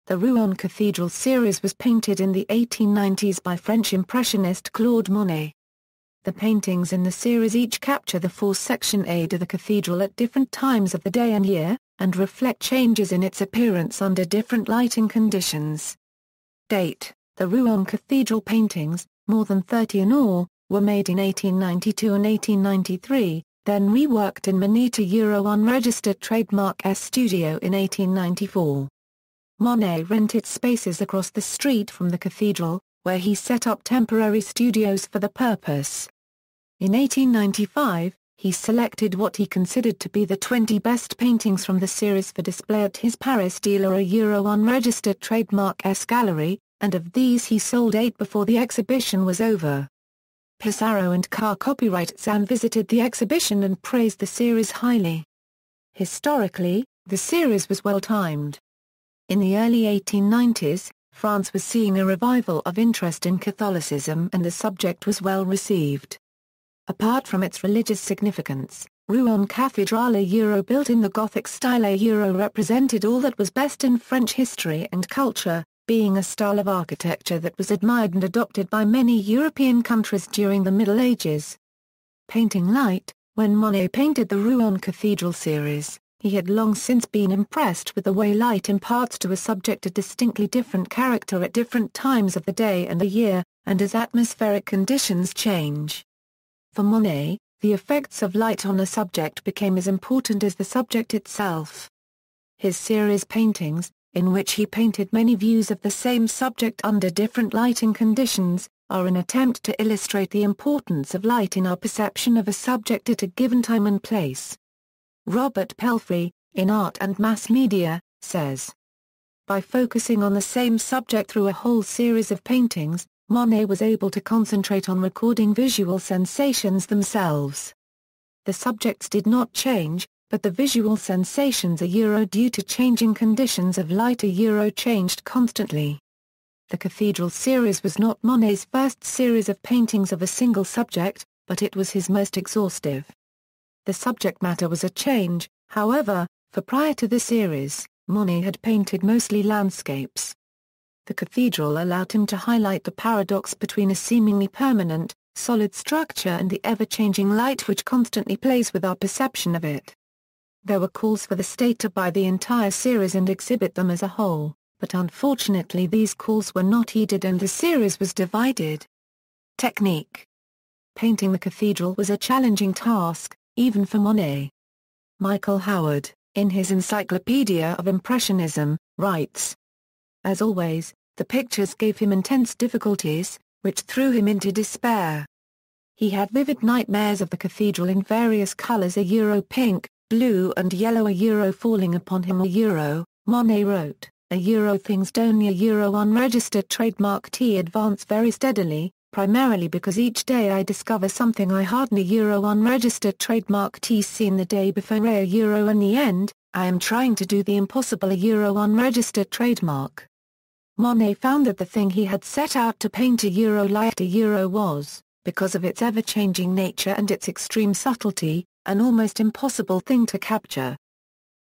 The Rouen Cathedral series was painted in the 1890s by French impressionist Claude Monet. The paintings in the series each capture the façade of the cathedral at different times of the day and year, and reflect changes in its appearance under different lighting conditions. Date: the Rouen Cathedral paintings, more than 30 in all, were made in 1892 and 1893, then reworked in Monet unregistered trademark S studio in 1894. Monet rented spaces across the street from the cathedral, where he set up temporary studios for the purpose. In 1895, he selected what he considered to be the 20 best paintings from the series for display at his Paris dealer unregistered trademark S gallery, and of these he sold 8 before the exhibition was over. Pissarro and Carr copyright Zan visited the exhibition and praised the series highly. Historically, the series was well-timed. In the early 1890s, France was seeing a revival of interest in Catholicism and the subject was well received. Apart from its religious significance, Rouen Cathedral built in the Gothic style represented all that was best in French history and culture, being a style of architecture that was admired and adopted by many European countries during the Middle Ages. Painting light: when Monet painted the Rouen Cathedral series, he had long since been impressed with the way light imparts to a subject a distinctly different character at different times of the day and the year, and as atmospheric conditions change. For Monet, the effects of light on a subject became as important as the subject itself. His series paintings, in which he painted many views of the same subject under different lighting conditions, are an attempt to illustrate the importance of light in our perception of a subject at a given time and place. Robert Pelfrey, in Art and Mass Media, says, by focusing on the same subject through a whole series of paintings, Monet was able to concentrate on recording visual sensations themselves. The subjects did not change, but the visual sensations due to changing conditions of light changed constantly. The Cathedral series was not Monet's first series of paintings of a single subject, but it was his most exhaustive. The subject matter was a change, however, for prior to the series, Monet had painted mostly landscapes. The cathedral allowed him to highlight the paradox between a seemingly permanent, solid structure and the ever-changing light which constantly plays with our perception of it. There were calls for the state to buy the entire series and exhibit them as a whole, but unfortunately these calls were not heeded and the series was divided. Technique: painting the cathedral was a challenging task, even for Monet. Michael Howard, in his Encyclopedia of Impressionism, writes, as always, the pictures gave him intense difficulties, which threw him into despair. He had vivid nightmares of the cathedral in various colors pink, blue and yellow falling upon him Monet wrote, things don't unregistered trademark T advance very steadily, primarily because each day I discover something I hardly unregistered trademark T seen the day before in the end, I am trying to do the impossible unregistered trademark. Monet found that the thing he had set out to paint light was, because of its ever-changing nature and its extreme subtlety, an almost impossible thing to capture.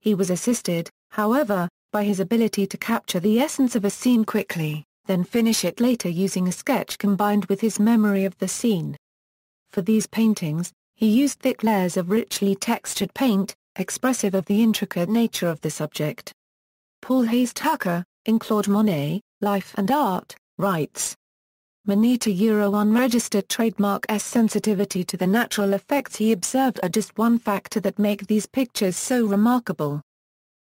He was assisted, however, by his ability to capture the essence of a scene quickly, then finish it later using a sketch combined with his memory of the scene. For these paintings, he used thick layers of richly textured paint, expressive of the intricate nature of the subject. Paul Hayes Tucker, in Claude Monet, Life and Art, writes, Monet unregistered trademark S sensitivity to the natural effects he observed are just one factor that make these pictures so remarkable.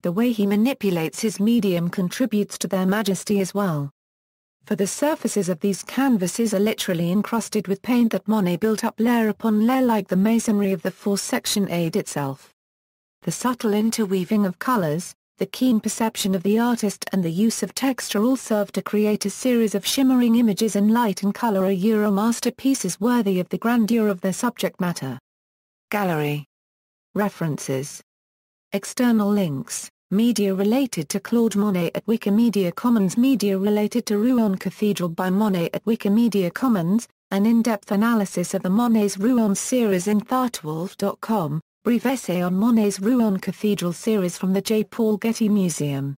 The way he manipulates his medium contributes to their majesty as well. For the surfaces of these canvases are literally encrusted with paint that Monet built up layer upon layer like the masonry of the façade itself. The subtle interweaving of colors, the keen perception of the artist and the use of texture all serve to create a series of shimmering images in light and color masterpieces worthy of the grandeur of their subject matter. Gallery. References. External links. Media related to Claude Monet at Wikimedia Commons. Media related to Rouen Cathedral by Monet at Wikimedia Commons. An in-depth analysis of the Monet's Rouen series in Theartwolf.com. Brief essay on Monet's Rouen Cathedral series from the J. Paul Getty Museum.